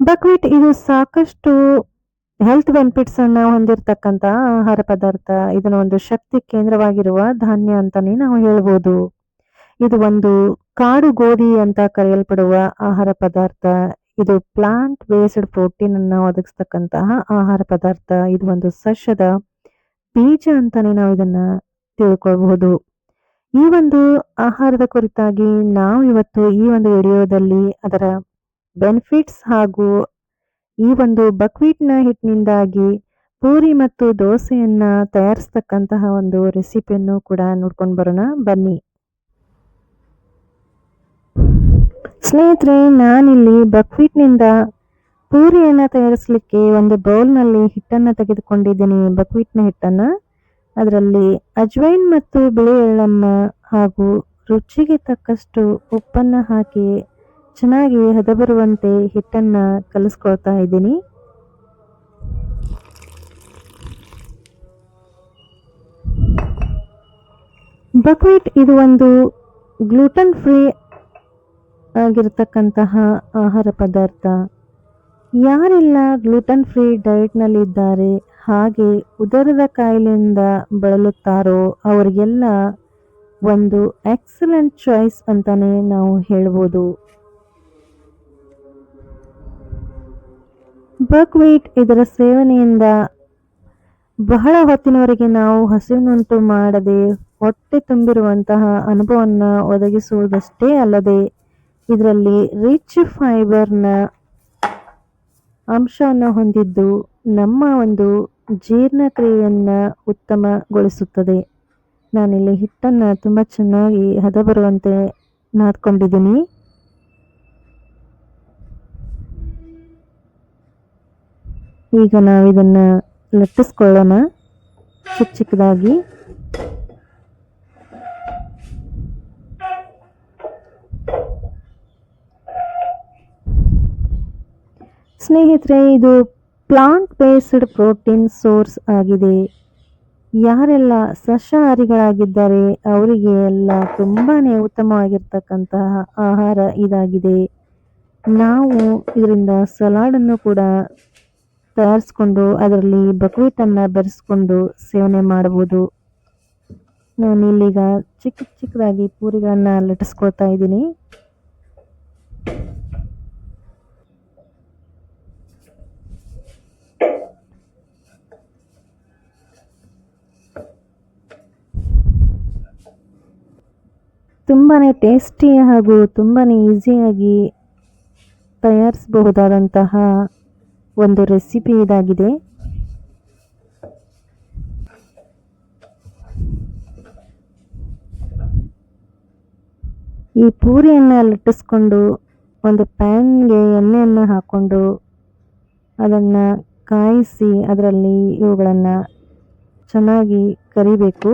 Buckwheat ಇದು ಸಾಕಷ್ಟು health benefits ಅನ್ನ ಹೊಂದಿರತಕ್ಕಂತ ಆಹಾರ ಪದಾರ್ಥ. ಇದನ್ನ ಒಂದು ಶಕ್ತಿ ಕೇಂದ್ರವಾಗಿರುವ ಧಾನ್ಯ ಅಂತಾನೆ ನಾವು ಹೇಳ್ಬೋದು. ಇದು ಒಂದು ಕಾಡು ಗೋಧಿ ಅಂತ ಕರೆಯಲ್ಪಡುವ ಆಹಾರ ಪದಾರ್ಥ. ಇದು ಪ್ಲಾಂಟ್ ಬೇಸ್ಡ್ ಪ್ರೋಟೀನ್ ಅನ್ನ ಒದಗಿಸ್ತಕ್ಕಂತಹ ಆಹಾರ ಪದಾರ್ಥ. ಇದು ಒಂದು ಸಸ್ಯದ ಬೀಜ ಅಂತಾನೆ ನಾವು ಇದನ್ನ ತಿಳ್ಕೊಳ್ಬಹುದು. ಈ ಒಂದು ಆಹಾರದ ಕುರಿತಾಗಿ ನಾವು ಇವತ್ತು ಈ ಒಂದು ವಿಡಿಯೋದಲ್ಲಿ ಅದರ ಬೆನಿಫಿಟ್ಸ್ ಹಾಗೂ ಈ ಒಂದು ಬಕ್ವೀಟ್ನ ಹಿಟ್ಟಿನಿಂದಾಗಿ ಪೂರಿ ಮತ್ತು ದೋಸೆಯನ್ನ ತಯಾರಿಸ್ತಕ್ಕಂತಹ ಒಂದು ರೆಸಿಪಿಯನ್ನು ಕೂಡ ನೋಡ್ಕೊಂಡು ಬರೋಣ ಬನ್ನಿ. ಸ್ನೇಹಿತರೆ, ನಾನಿಲ್ಲಿ ಬಕ್ವೀಟ್ನಿಂದ ಪೂರಿಯನ್ನ ತಯಾರಿಸಲಿಕ್ಕೆ ಒಂದು ಬೌಲ್ನಲ್ಲಿ ಹಿಟ್ಟನ್ನು ತೆಗೆದುಕೊಂಡಿದ್ದೀನಿ, ಬಕ್ವೀಟ್ನ ಹಿಟ್ಟನ್ನ. ಅದರಲ್ಲಿ ಅಜ್ವೈನ್ ಮತ್ತು ಬಿಳಿ ಎಳ್ಳನ್ನ ಹಾಗೂ ರುಚಿಗೆ ತಕ್ಕಷ್ಟು ಉಪ್ಪನ್ನ ಹಾಕಿ ಚೆನ್ನಾಗಿ ಹದ ಬರುವಂತೆ ಹಿಟ್ಟನ್ನ ಕಲಿಸ್ಕೊಳ್ತಾ ಇದ್ದೀನಿ. ಬಕ್ವೀಟ್ ಇದು ಒಂದು ಗ್ಲೂಟನ್ ಫ್ರೀ ಆಗಿರತಕ್ಕಂತಹ ಆಹಾರ ಪದಾರ್ಥ. ಯಾರೆಲ್ಲ ಗ್ಲೂಟನ್ ಫ್ರೀ ಡಯಟ್ನಲ್ಲಿದ್ದಾರೆ ಹಾಗೆ ಉದರದ ಕಾಯಿಲೆಯಿಂದ ಬಳಲುತ್ತಾರೋ ಅವರಿಗೆಲ್ಲ ಒಂದು ಎಕ್ಸಲೆಂಟ್ ಚಾಯ್ಸ್ ಅಂತಾನೆ ನಾವು ಹೇಳ್ಬೋದು. ಬಕ್ವೀಟ್ ಇದರ ಸೇವನೆಯಿಂದ ಬಹಳ ಹೊತ್ತಿನವರೆಗೆ ನಾವು ಹಸಿವಿನುಂಟು ಮಾಡದೆ ಹೊಟ್ಟೆ ತುಂಬಿರುವಂತಹ ಅನುಭವವನ್ನು ಒದಗಿಸುವುದಷ್ಟೇ ಅಲ್ಲದೆ ಇದರಲ್ಲಿ ರಿಚ್ ಫೈಬರ್ನ ಅಂಶವನ್ನು ಹೊಂದಿದ್ದು ನಮ್ಮ ಒಂದು ಜೀರ್ಣಕ್ರಿಯೆಯನ್ನ ಉತ್ತಮಗೊಳಿಸುತ್ತದೆ. ನಾನಿಲ್ಲಿ ಹಿಟ್ಟನ್ನು ತುಂಬ ಚೆನ್ನಾಗಿ ಹದ ಬರುವಂತೆ ನಾದ್ಕೊಂಡಿದ್ದೀನಿ. ಈಗ ನಾವಿದನ್ನು ಲಟ್ಟಿಸ್ಕೊಳ್ಳೋಣ ಚಿಕ್ಕ ಚಿಕ್ಕದಾಗಿ. ಸ್ನೇಹಿತರೆ, ಇದು ಪ್ಲಾಂಟ್ ಬೇಸ್ಡ್ ಪ್ರೋಟೀನ್ ಸೋರ್ಸ್ ಆಗಿದೆ. ಯಾರೆಲ್ಲ ಸಸ್ಯಾಹಾರಿಗಳಾಗಿದ್ದಾರೆ ಅವರಿಗೆ ಎಲ್ಲ ತುಂಬಾನೇ ಉತ್ತಮವಾಗಿರ್ತಕ್ಕಂತಹ ಆಹಾರ ಇದಾಗಿದೆ. ನಾವು ಇದರಿಂದ ಸಲಾಡನ್ನು ಕೂಡ ತಯಾರಿಸ್ಕೊಂಡು ಅದರಲ್ಲಿ ಬಕ್ವೀಟನ್ನು ಬೆರೆಸ್ಕೊಂಡು ಸೇವನೆ ಮಾಡಬಹುದು. ನಾನು ಇಲ್ಲೀಗ ಚಿಕ್ಕ ಚಿಕ್ಕದಾಗಿ ಪೂರಿಗಳನ್ನು ಲಟ್ಟಿಸ್ಕೊಳ್ತಾ ಇದ್ದೀನಿ. ತುಂಬಾನೇ ಟೇಸ್ಟಿ ಹಾಗೂ ತುಂಬಾನೇ ಈಸಿಯಾಗಿ ತಯಾರಿಸಬಹುದಾದಂತಹ ಒಂದು ರೆಸಿಪಿ ಇದಾಗಿದೆ. ಈ ಪೂರಿಯನ್ನು ಲಟ್ಟಿಸ್ಕೊಂಡು ಒಂದು ಪ್ಯಾನ್ಗೆ ಎಣ್ಣೆಯನ್ನು ಹಾಕ್ಕೊಂಡು ಅದನ್ನು ಕಾಯಿಸಿ ಅದರಲ್ಲಿ ಇವುಗಳನ್ನು ಚೆನ್ನಾಗಿ ಕರಿಬೇಕು.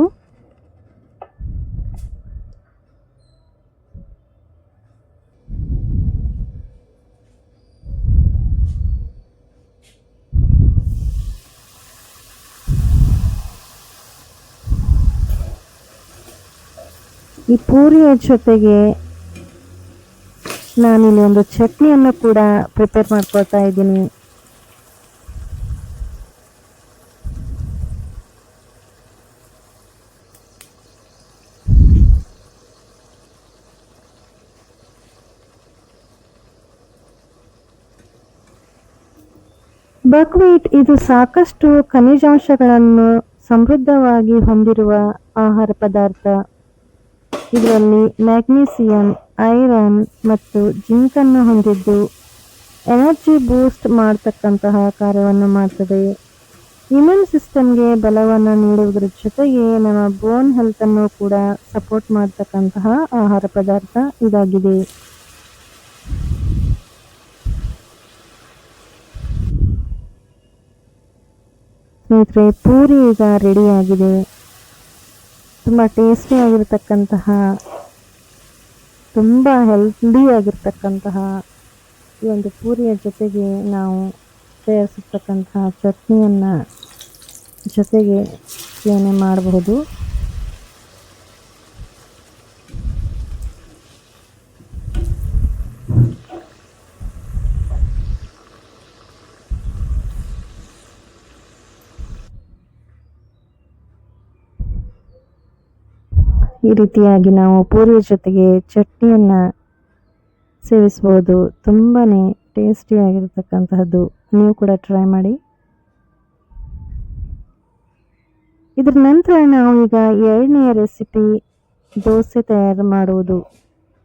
ಈ ಪೂರಿಯ ಜೊತೆಗೆ ನಾನಿಲ್ಲಿ ಒಂದು ಚಟ್ನಿಯನ್ನು ಕೂಡ ಪ್ರಿಪೇರ್ ಮಾಡ್ಕೊಳ್ತಾ ಇದ್ದೀನಿ. ಬಕ್ವೀಟ್ ಇದು ಸಾಕಷ್ಟು ಖನಿಜಾಂಶಗಳನ್ನು ಸಮೃದ್ಧವಾಗಿ ಹೊಂದಿರುವ ಆಹಾರ ಪದಾರ್ಥ. ಇದರಲ್ಲಿ ಮ್ಯಾಗ್ನೀಸಿಯಂ, ಐರನ್ ಮತ್ತು ಜಿಂಕ್ ಅನ್ನು ಹೊಂದಿದ್ದು ಎನರ್ಜಿ ಬೂಸ್ಟ್ ಮಾಡತಕ್ಕಂತಹ ಕಾರ್ಯವನ್ನು ಮಾಡ್ತದೆ. ಇಮ್ಯೂನ್ ಸಿಸ್ಟಮ್ಗೆ ಬಲವನ್ನು ನೀಡುವುದರ ಜೊತೆಗೆ ನಮ್ಮ ಬೋನ್ ಹೆಲ್ತ್ ಅನ್ನು ಕೂಡ ಸಪೋರ್ಟ್ ಮಾಡತಕ್ಕಂತಹ ಆಹಾರ ಪದಾರ್ಥ ಇದಾಗಿದೆ. ಸ್ನೇಹಿತರೆ, ಪೂರಿ ಈಗ ರೆಡಿ ಆಗಿದೆ. ತುಂಬ ಟೇಸ್ಟಿ ಆಗಿರತಕ್ಕಂತಹ, ತುಂಬ ಹೆಲ್ದಿ ಆಗಿರ್ತಕ್ಕಂತಹ ಈ ಒಂದು ಪೂರಿಯ ಜೊತೆಗೆ ನಾವು ತಯಾರಿಸಿರ್ತಕ್ಕಂತಹ ಚಟ್ನಿಯನ್ನು ಜೊತೆಗೆ ಸೇವನೆ ಮಾಡಬಹುದು. ಈ ರೀತಿಯಾಗಿ ನಾವು ಪೂರಿಯ ಜೊತೆಗೆ ಚಟ್ನಿಯನ್ನು ಸೇವಿಸ್ಬೋದು. ತುಂಬಾ ಟೇಸ್ಟಿಯಾಗಿರ್ತಕ್ಕಂತಹದ್ದು. ನೀವು ಕೂಡ ಟ್ರೈ ಮಾಡಿ. ಇದರ ನಂತರ ನಾವು ಈಗ ಎರಡನೆಯ ರೆಸಿಪಿ ದೋಸೆ ತಯಾರು ಮಾಡುವುದು.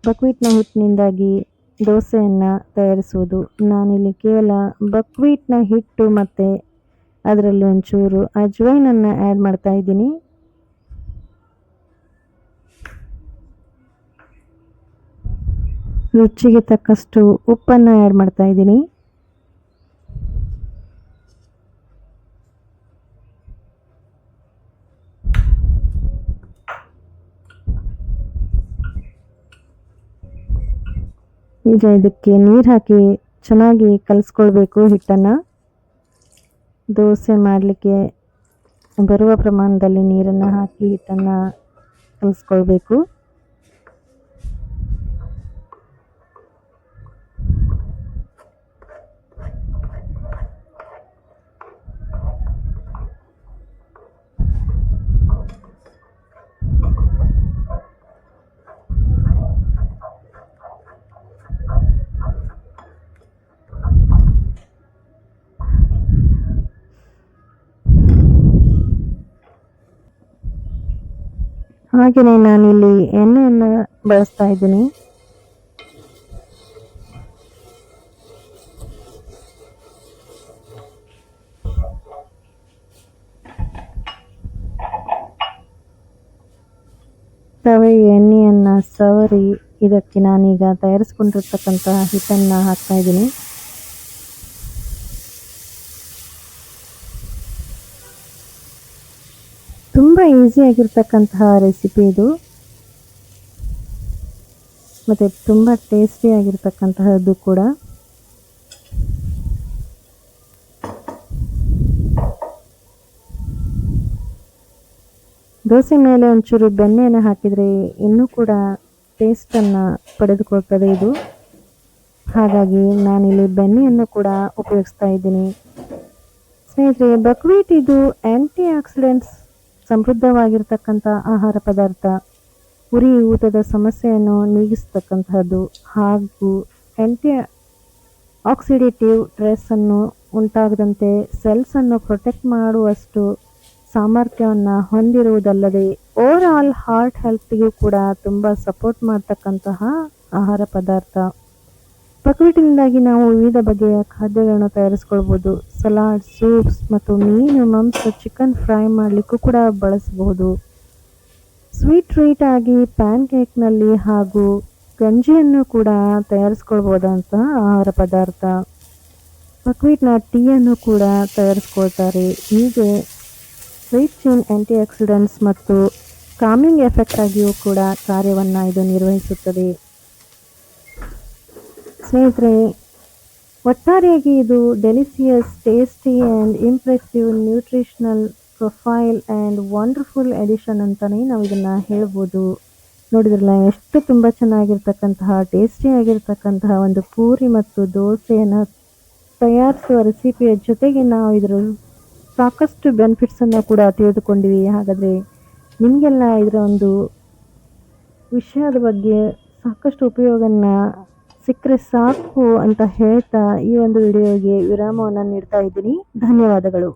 ಬಕ್ವೀಟ್ನ ಹಿಟ್ಟಿನಿಂದಾಗಿ ದೋಸೆಯನ್ನು ತಯಾರಿಸುವುದು. ನಾನಿಲ್ಲಿ ಕೇವಲ ಬಕ್ವೀಟ್ನ ಹಿಟ್ಟು ಮತ್ತು ಅದರಲ್ಲಿ ಒಂಚೂರು ಅಜ್ವೈನನ್ನು ಆ್ಯಡ್ ಮಾಡ್ತಾ ಇದ್ದೀನಿ. ರುಚಿಗೆ ತಕ್ಕಷ್ಟು ಉಪ್ಪನ್ನು ಆ್ಯಡ್ ಮಾಡ್ತಾ ಇದ್ದೀನಿ. ಈಗ ಇದಕ್ಕೆ ನೀರು ಹಾಕಿ ಚೆನ್ನಾಗಿ ಕಲಿಸ್ಕೊಳ್ಬೇಕು ಹಿಟ್ಟನ್ನು. ದೋಸೆ ಮಾಡಲಿಕ್ಕೆ ಬರುವ ಪ್ರಮಾಣದಲ್ಲಿ ನೀರನ್ನು ಹಾಕಿ ಹಿಟ್ಟನ್ನು ಕಲಿಸ್ಕೊಳ್ಬೇಕು. ಹಾಗೆಯೇ ನಾನಿಲ್ಲಿ ಎಣ್ಣೆಯನ್ನು ಬಳಸ್ತಾ ಇದ್ದೀನಿ. ತವೆ ಎಣ್ಣೆಯನ್ನು ಸವರಿ ಇದಕ್ಕೆ ನಾನೀಗ ತಯಾರಿಸ್ಕೊಂಡಿರ್ತಕ್ಕಂತಹ ಹಿಟ್ಟನ್ನು ಹಾಕ್ತಾ ಇದ್ದೀನಿ. ತುಂಬ ಈಸಿಯಾಗಿರ್ತಕ್ಕಂತಹ ರೆಸಿಪಿ ಇದು ಮತ್ತು ತುಂಬ ಟೇಸ್ಟಿಯಾಗಿರ್ತಕ್ಕಂತಹದ್ದು ಕೂಡ. ದೋಸೆ ಮೇಲೆ ಒಂಚೂರು ಬೆಣ್ಣೆಯನ್ನು ಹಾಕಿದರೆ ಇನ್ನೂ ಕೂಡ ಟೇಸ್ಟನ್ನು ಪಡೆದುಕೊಳ್ತದೆ ಇದು. ಹಾಗಾಗಿ ನಾನಿಲ್ಲಿ ಬೆಣ್ಣೆಯನ್ನು ಕೂಡ ಉಪಯೋಗಿಸ್ತಾ ಇದ್ದೀನಿ. ಸ್ನೇಹಿತರೆ, ಬಕ್ವೀಟ್ ಇದು ಆ್ಯಂಟಿ ಆಕ್ಸಿಡೆಂಟ್ಸ್ ಸಮೃದ್ಧವಾಗಿರ್ತಕ್ಕಂಥ ಆಹಾರ ಪದಾರ್ಥ. ಉರಿ ಊತದ ಸಮಸ್ಯೆಯನ್ನು ನೀಗಿಸ್ತಕ್ಕಂತಹದ್ದು ಹಾಗೂ ಆ್ಯಂಟಿ ಆಕ್ಸಿಡೇಟಿವ್ ಸ್ಟ್ರೆಸ್ಸನ್ನು ಉಂಟಾಗದಂತೆ ಸೆಲ್ಸನ್ನು ಪ್ರೊಟೆಕ್ಟ್ ಮಾಡುವಷ್ಟು ಸಾಮರ್ಥ್ಯವನ್ನು ಹೊಂದಿರುವುದಲ್ಲದೆ ಓವರ್ ಆಲ್ ಹಾರ್ಟ್ ಹೆಲ್ತ್ಗೂ ಕೂಡ ತುಂಬ ಸಪೋರ್ಟ್ ಮಾಡ್ತಕ್ಕಂತಹ ಆಹಾರ ಪದಾರ್ಥ. ಬಕ್ವೀಟಿನಿಂದಾಗಿ ನಾವು ವಿವಿಧ ಬಗೆಯ ಖಾದ್ಯಗಳನ್ನು ತಯಾರಿಸ್ಕೊಳ್ಬೋದು. ಸಲಾಡ್, ಸೂಪ್ಸ್ ಮತ್ತು ಮೀನು, ಮಾಂಸ, ಚಿಕನ್ ಫ್ರೈ ಮಾಡಲಿಕ್ಕೂ ಕೂಡ ಬಳಸಬಹುದು. ಸ್ವೀಟ್ ಟ್ರೀಟ್ ಆಗಿ ಪ್ಯಾನ್ ಕೇಕ್ನಲ್ಲಿ ಹಾಗೂ ಗಂಜಿಯನ್ನು ಕೂಡ ತಯಾರಿಸ್ಕೊಳ್ಬೋದಂತಹ ಆಹಾರ ಪದಾರ್ಥ. ಬಕ್ವೀಟ್ನ ಟೀಯನ್ನು ಕೂಡ ತಯಾರಿಸ್ಕೊಳ್ತಾರೆ. ಹೀಗೆ ರಿಚ್ ಇನ್ ಆ್ಯಂಟಿ ಆಕ್ಸಿಡೆಂಟ್ಸ್ ಮತ್ತು ಕಾಮಿಂಗ್ ಎಫೆಕ್ಟ್ ಆಗಿಯೂ ಕೂಡ ಕಾರ್ಯವನ್ನು ಇದು ನಿರ್ವಹಿಸುತ್ತದೆ. ಸ್ನೇಹಿತರೆ, ಒಟ್ಟಾರೆಯಾಗಿ ಇದು delicious, tasty and impressive nutritional profile and wonderful addition ಅಂತಲೇ ನಾವು ಇದನ್ನು ಹೇಳ್ಬೋದು. ನೋಡಿದ್ರಲ್ಲ, ಎಷ್ಟು ತುಂಬ ಚೆನ್ನಾಗಿರ್ತಕ್ಕಂತಹ ಟೇಸ್ಟಿಯಾಗಿರ್ತಕ್ಕಂತಹ ಒಂದು ಪೂರಿ ಮತ್ತು ದೋಸೆಯನ್ನು ತಯಾರಿಸುವ ರೆಸಿಪಿಯ ಜೊತೆಗೆ ನಾವು ಇದರ ಸಾಕಷ್ಟು ಬೆನಿಫಿಟ್ಸನ್ನು ಕೂಡ ತಿಳಿದುಕೊಂಡಿವಿ. ಹಾಗಾದರೆ ನಿಮಗೆಲ್ಲ ಇದರ ಒಂದು ವಿಷಯದ ಬಗ್ಗೆ ಸಾಕಷ್ಟು ಉಪಯೋಗವನ್ನು ಸಿಕ್ಕರೆ ಸಾಕು ಅಂತ ಹೇಳ್ತಾ ಈ ಒಂದು ವಿಡಿಯೋಗೆ ವಿರಾಮವನ್ನು ನೀಡ್ತಾ ಇದ್ದೀನಿ. ಧನ್ಯವಾದಗಳು.